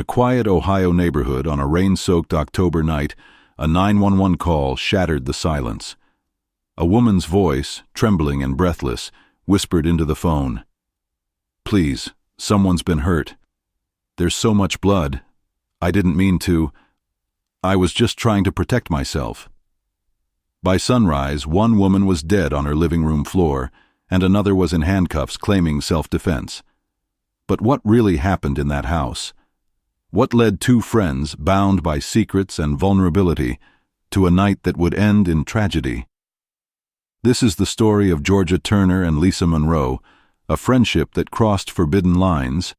quiet Ohio neighborhood on a rain-soaked October night, a 911 call shattered the silence. A woman's voice, trembling and breathless, whispered into the phone. "Please, someone's been hurt. There's so much blood. I didn't mean to. I was just trying to protect myself." By sunrise, one woman was dead on her living room floor, and another was in handcuffs claiming self-defense. But what really happened in that house? What led two friends, bound by secrets and vulnerability, to a night that would end in tragedy? This is the story of Georgia Turner and Lisa Monroe, a friendship that crossed forbidden lines,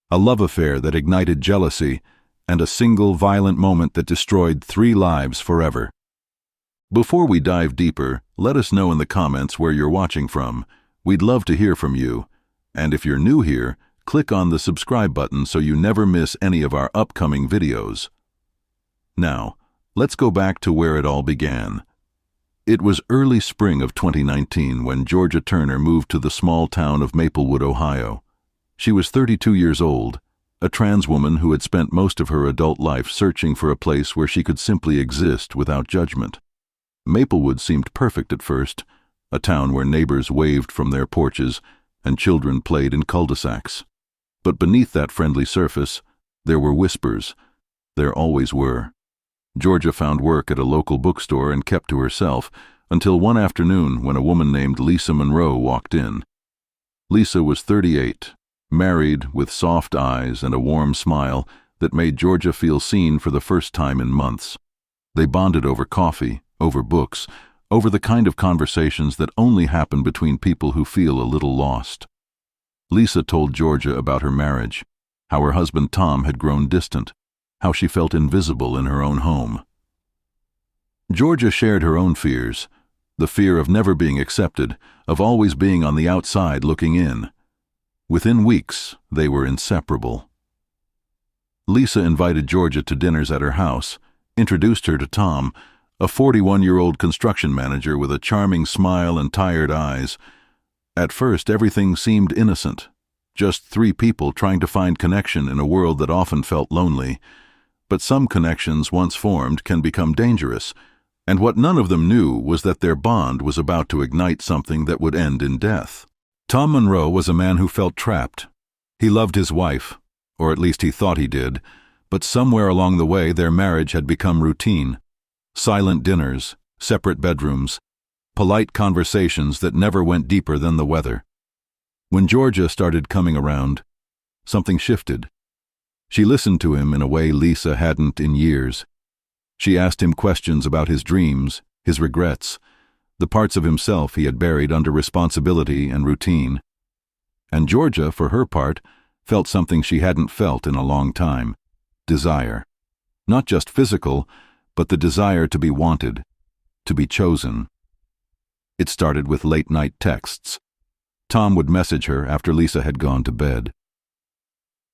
a love affair that ignited jealousy, and a single violent moment that destroyed 3 lives forever. Before we dive deeper, let us know in the comments where you're watching from. We'd love to hear from you. And if you're new here, click on the subscribe button so you never miss any of our upcoming videos. Now, let's go back to where it all began. It was early spring of 2019 when Georgia Turner moved to the small town of Maplewood, Ohio. She was 32 years old, a trans woman who had spent most of her adult life searching for a place where she could simply exist without judgment. Maplewood seemed perfect at first, a town where neighbors waved from their porches and children played in cul-de-sacs. But beneath that friendly surface, there were whispers. There always were. Georgia found work at a local bookstore and kept to herself, until one afternoon when a woman named Lisa Monroe walked in. Lisa was 38, married, with soft eyes and a warm smile that made Georgia feel seen for the first time in months. They bonded over coffee, over books, over the kind of conversations that only happen between people who feel a little lost. Lisa told Georgia about her marriage, how her husband Tom had grown distant, how she felt invisible in her own home. Georgia shared her own fears, the fear of never being accepted, of always being on the outside looking in. Within weeks, they were inseparable. Lisa invited Georgia to dinners at her house, introduced her to Tom, a 41-year-old construction manager with a charming smile and tired eyes. At first, everything seemed innocent, just 3 people trying to find connection in a world that often felt lonely. But some connections once formed can become dangerous, and what none of them knew was that their bond was about to ignite something that would end in death. Tom Monroe was a man who felt trapped. He loved his wife, or at least he thought he did, but somewhere along the way their marriage had become routine. Silent dinners, separate bedrooms, polite conversations that never went deeper than the weather. When Georgia started coming around, something shifted. She listened to him in a way Lisa hadn't in years. She asked him questions about his dreams, his regrets, the parts of himself he had buried under responsibility and routine. And Georgia, for her part, felt something she hadn't felt in a long time: desire. Not just physical, but the desire to be wanted, to be chosen. It started with late-night texts. Tom would message her after Lisa had gone to bed.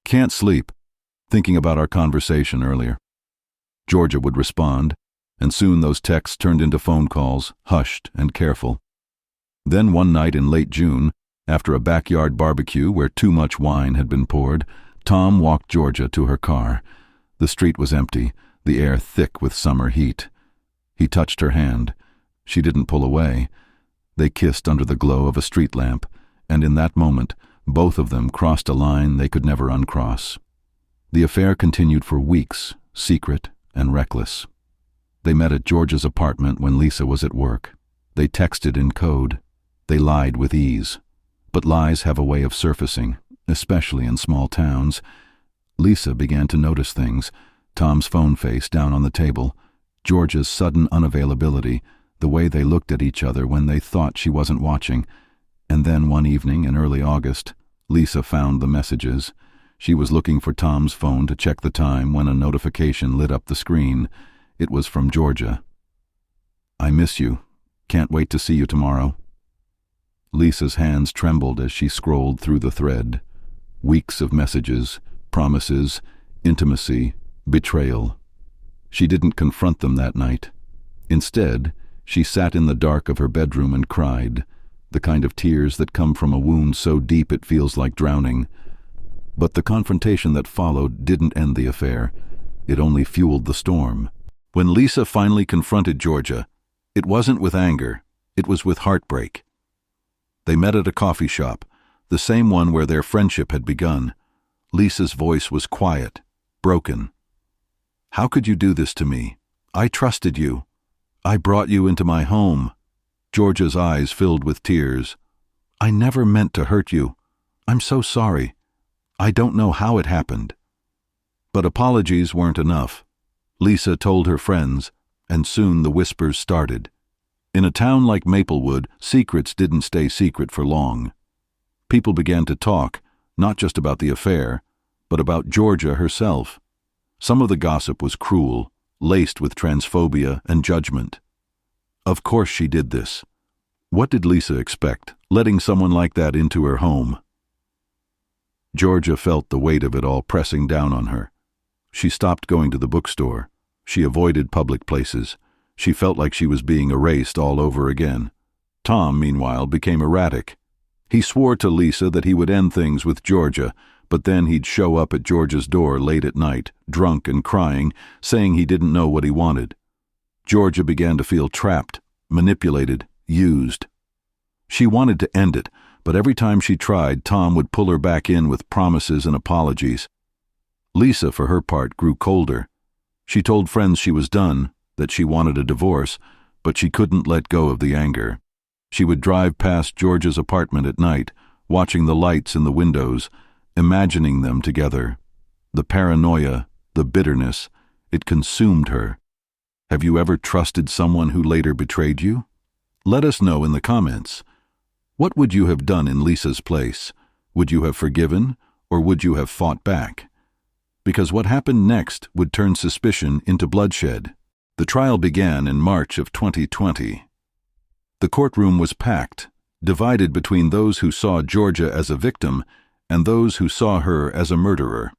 "Can't sleep. Thinking about our conversation earlier." Georgia would respond, and soon those texts turned into phone calls, hushed and careful. Then one night in late June, after a backyard barbecue where too much wine had been poured, Tom walked Georgia to her car. The street was empty, the air thick with summer heat. He touched her hand. She didn't pull away. They kissed under the glow of a street lamp, and in that moment, both of them crossed a line they could never uncross. The affair continued for weeks, secret and reckless. They met at Georgia's apartment when Lisa was at work. They texted in code. They lied with ease. But lies have a way of surfacing, especially in small towns. Lisa began to notice things: Tom's phone face down on the table, Georgia's sudden unavailability, the way they looked at each other when they thought she wasn't watching. And then one evening in early August, Lisa found the messages. She was looking for Tom's phone to check the time when a notification lit up the screen. It was from Georgia. "I miss you. Can't wait to see you tomorrow." Lisa's hands trembled as she scrolled through the thread. Weeks of messages, promises, intimacy, betrayal. She didn't confront them that night. Instead, she sat in the dark of her bedroom and cried, the kind of tears that come from a wound so deep it feels like drowning. But the confrontation that followed didn't end the affair. It only fueled the storm. When Lisa finally confronted Georgia, it wasn't with anger, it was with heartbreak. They met at a coffee shop, the same one where their friendship had begun. Lisa's voice was quiet, broken. "How could you do this to me? I trusted you. I brought you into my home." Georgia's eyes filled with tears. "I never meant to hurt you. I'm so sorry. I don't know how it happened." But apologies weren't enough. Lisa told her friends, and soon the whispers started. In a town like Maplewood, secrets didn't stay secret for long. People began to talk, not just about the affair, but about Georgia herself. Some of the gossip was cruel, laced with transphobia and judgment. Of course she did this. What did Lisa expect, letting someone like that into her home? Georgia felt the weight of it all pressing down on her. She stopped going to the bookstore. She avoided public places. She felt like she was being erased all over again. Tom, meanwhile, became erratic. He swore to Lisa that he would end things with Georgia, but then he'd show up at Georgia's door late at night, drunk and crying, saying he didn't know what he wanted. Georgia began to feel trapped, manipulated, used. She wanted to end it, but every time she tried, Tom would pull her back in with promises and apologies. Lisa, for her part, grew colder. She told friends she was done, that she wanted a divorce, but she couldn't let go of the anger. She would drive past Georgia's apartment at night, watching the lights in the windows, imagining them together. The paranoia, the bitterness, it consumed her. Have you ever trusted someone who later betrayed you? Let us know in the comments. What would you have done in Lisa's place? Would you have forgiven, or would you have fought back? Because what happened next would turn suspicion into bloodshed. The trial began in March of 2020. The courtroom was packed, divided between those who saw Georgia as a victim and those who saw her as a murderer.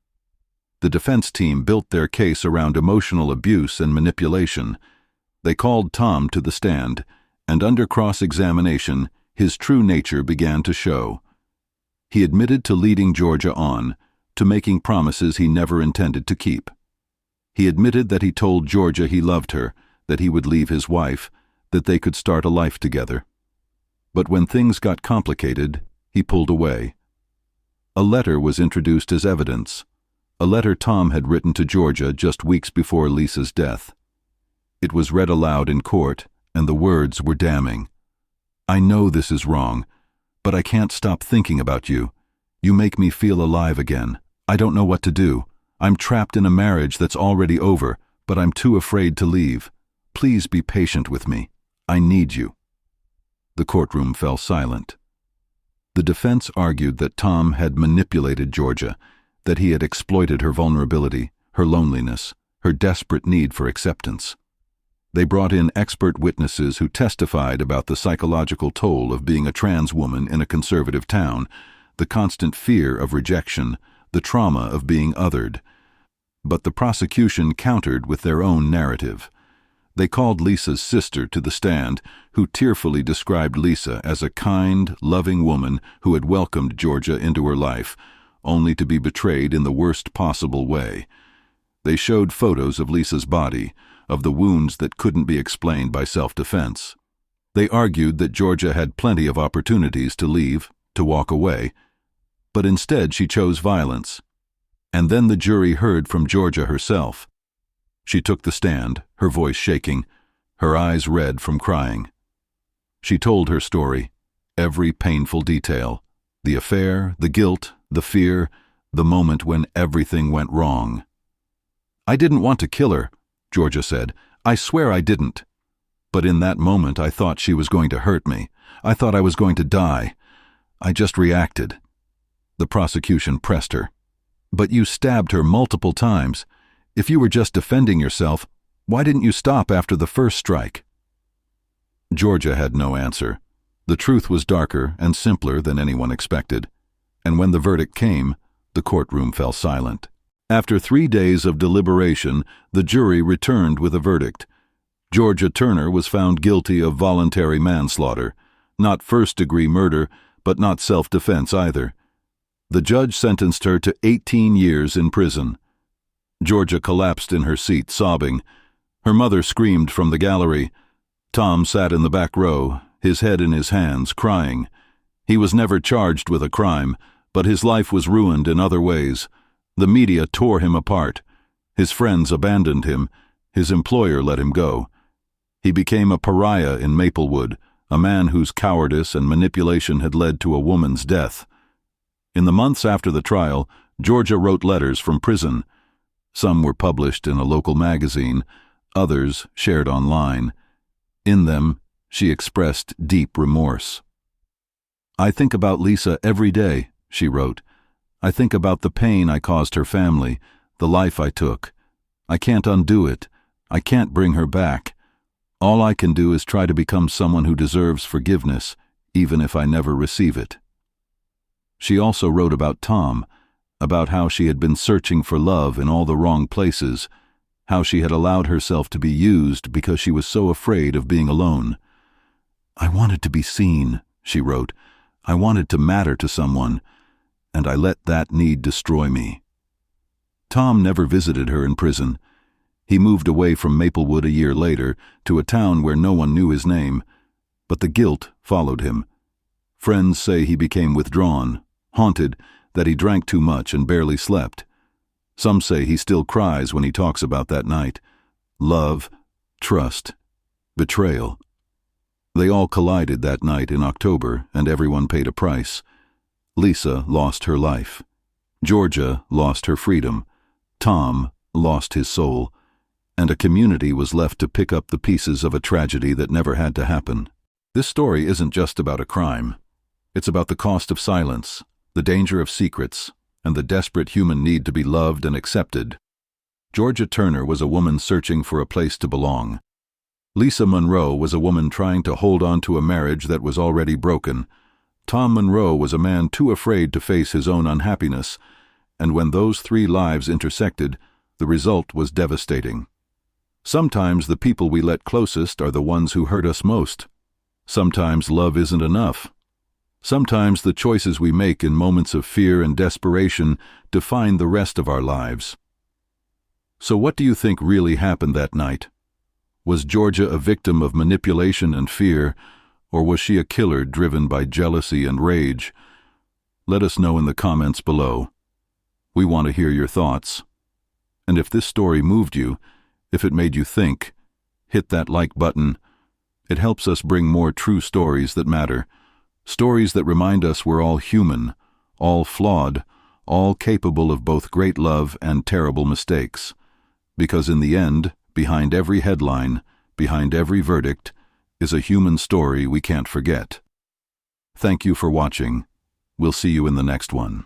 The defense team built their case around emotional abuse and manipulation. They called Tom to the stand, and under cross-examination, his true nature began to show. He admitted to leading Georgia on, to making promises he never intended to keep. He admitted that he told Georgia he loved her, that he would leave his wife, that they could start a life together. But when things got complicated, he pulled away. A letter was introduced as evidence, a letter Tom had written to Georgia just weeks before Lisa's death. It was read aloud in court, and the words were damning. "I know this is wrong, but I can't stop thinking about you. You make me feel alive again. I don't know what to do. I'm trapped in a marriage that's already over, but I'm too afraid to leave. Please be patient with me. I need you." The courtroom fell silent. The defense argued that Tom had manipulated Georgia, that he had exploited her vulnerability, her loneliness, her desperate need for acceptance. They brought in expert witnesses who testified about the psychological toll of being a trans woman in a conservative town, the constant fear of rejection, the trauma of being othered. But the prosecution countered with their own narrative. They called Lisa's sister to the stand, who tearfully described Lisa as a kind, loving woman who had welcomed Georgia into her life, only to be betrayed in the worst possible way. They showed photos of Lisa's body, of the wounds that couldn't be explained by self-defense. They argued that Georgia had plenty of opportunities to leave, to walk away, but instead she chose violence. And then the jury heard from Georgia herself. She took the stand, her voice shaking, her eyes red from crying. She told her story, every painful detail, the affair, the guilt, the fear, the moment when everything went wrong. "I didn't want to kill her," Georgia said. "I swear I didn't. But in that moment I thought she was going to hurt me. I thought I was going to die. I just reacted." The prosecution pressed her. "But you stabbed her multiple times. If you were just defending yourself, why didn't you stop after the first strike?" Georgia had no answer. The truth was darker and simpler than anyone expected. And when the verdict came, the courtroom fell silent. After 3 days of deliberation, the jury returned with a verdict. Georgia Turner was found guilty of voluntary manslaughter, not first-degree murder, but not self-defense either. The judge sentenced her to 18 years in prison. Georgia collapsed in her seat, sobbing. Her mother screamed from the gallery. Tom sat in the back row, his head in his hands, crying. He was never charged with a crime, but his life was ruined in other ways. The media tore him apart. His friends abandoned him. His employer let him go. He became a pariah in Maplewood, a man whose cowardice and manipulation had led to a woman's death. In the months after the trial, Georgia wrote letters from prison. Some were published in a local magazine, others shared online. In them, she expressed deep remorse. "I think about Lisa every day," she wrote. "I think about the pain I caused her family, the life I took. I can't undo it. I can't bring her back. All I can do is try to become someone who deserves forgiveness, even if I never receive it." She also wrote about Tom, about how she had been searching for love in all the wrong places, how she had allowed herself to be used because she was so afraid of being alone. "I wanted to be seen," she wrote. "I wanted to matter to someone, and I let that need destroy me." Tom never visited her in prison. He moved away from Maplewood a year later to a town where no one knew his name, but the guilt followed him. Friends say he became withdrawn, haunted, that he drank too much and barely slept. Some say he still cries when he talks about that night. Love, trust, betrayal. They all collided that night in October, and everyone paid a price. Lisa lost her life. Georgia lost her freedom. Tom lost his soul. And a community was left to pick up the pieces of a tragedy that never had to happen. This story isn't just about a crime. It's about the cost of silence, the danger of secrets, and the desperate human need to be loved and accepted. Georgia Turner was a woman searching for a place to belong. Lisa Monroe was a woman trying to hold on to a marriage that was already broken. Tom Monroe was a man too afraid to face his own unhappiness, and when those three lives intersected, the result was devastating. Sometimes the people we let closest are the ones who hurt us most. Sometimes love isn't enough. Sometimes the choices we make in moments of fear and desperation define the rest of our lives. So what do you think really happened that night? Was Georgia a victim of manipulation and fear, or was she a killer driven by jealousy and rage? Let us know in the comments below. We want to hear your thoughts. And if this story moved you, if it made you think, hit that like button. It helps us bring more true stories that matter. Stories that remind us we're all human, all flawed, all capable of both great love and terrible mistakes. Because in the end, behind every headline, behind every verdict, is a human story we can't forget. Thank you for watching. We'll see you in the next one.